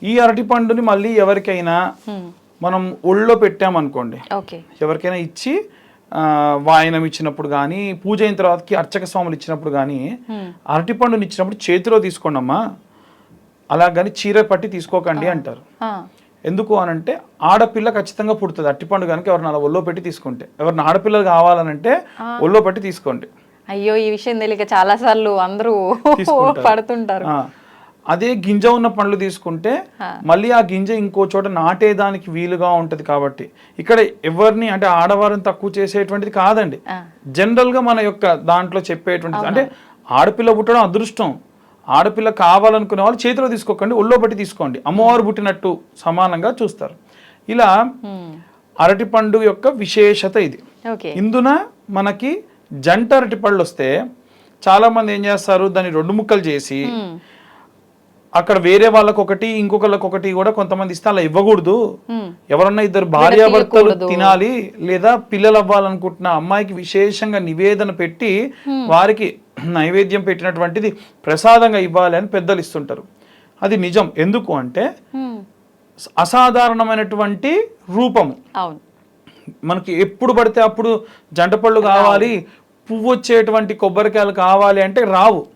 ఈ అరటి పండుని మళ్ళీ ఎవరికైనా మనం ఒళ్ళో పెట్టామనుకోండి, ఎవరికైనా ఇచ్చి వాయనం ఇచ్చినప్పుడు కానీ, పూజ అయిన తర్వాతకి అర్చక స్వాములు ఇచ్చినప్పుడు కానీ అరటి పండుని ఇచ్చినప్పుడు చేతిలో తీసుకోండి అమ్మా, అలా కానీ చీర పట్టి తీసుకోకండి అంటారు. ఎందుకు అనంటే ఆడపిల్ల ఖచ్చితంగా పుడుతుంది అరటిపండు కనుక ఎవరిని అలా ఒళ్ళో పెట్టి తీసుకుంటే. ఎవరిని ఆడపిల్లలు కావాలనంటే ఒళ్ళో పెట్టి తీసుకోండి. అయ్యో, ఈ విషయం తెలియక చాలా సార్లు అందరూ పడుతుంటారు. అదే గింజ ఉన్న పండ్లు తీసుకుంటే మళ్ళీ ఆ గింజ ఇంకో చోట నాటేదానికి వీలుగా ఉంటది. కాబట్టి ఇక్కడ ఎవరిని అంటే ఆడవారిని తక్కువ చేసేటువంటిది కాదండి. జనరల్ గా మన యొక్క దాంట్లో చెప్పేటువంటిది అంటే ఆడపిల్ల పుట్టడం అదృష్టం. ఆడపిల్ల కావాలనుకునే వాళ్ళు చేతిలో తీసుకోకండి, ఒళ్ళో బట్టి తీసుకోండి, అమ్మవారు పుట్టినట్టు సమానంగా చూస్తారు. ఇలా అరటి పండు యొక్క విశేషత ఇది. ఇందున మనకి జంట అరటి పళ్ళు వస్తే చాలా మంది ఏం చేస్తారు, దాన్ని 2 ముక్కలు చేసి అక్కడ వేరే వాళ్ళకి ఒకటి ఇంకొకళ్ళకి ఒకటి కూడా కొంతమంది ఇస్తే అలా ఇవ్వకూడదు. ఎవరన్నా ఇద్దరు భార్యాభర్తలు తినాలి లేదా పిల్లలు అవ్వాలనుకుంటున్న అమ్మాయికి విశేషంగా నివేదన పెట్టి వారికి నైవేద్యం పెట్టినటువంటిది ప్రసాదంగా ఇవ్వాలి అని పెద్దలు ఇస్తుంటారు. అది నిజం. ఎందుకు అంటే అసాధారణమైనటువంటి రూపము. మనకి ఎప్పుడు పడితే అప్పుడు జంట పళ్ళు కావాలి, పువ్వు వచ్చేటువంటి కొబ్బరికాయలు కావాలి అంటే రావు.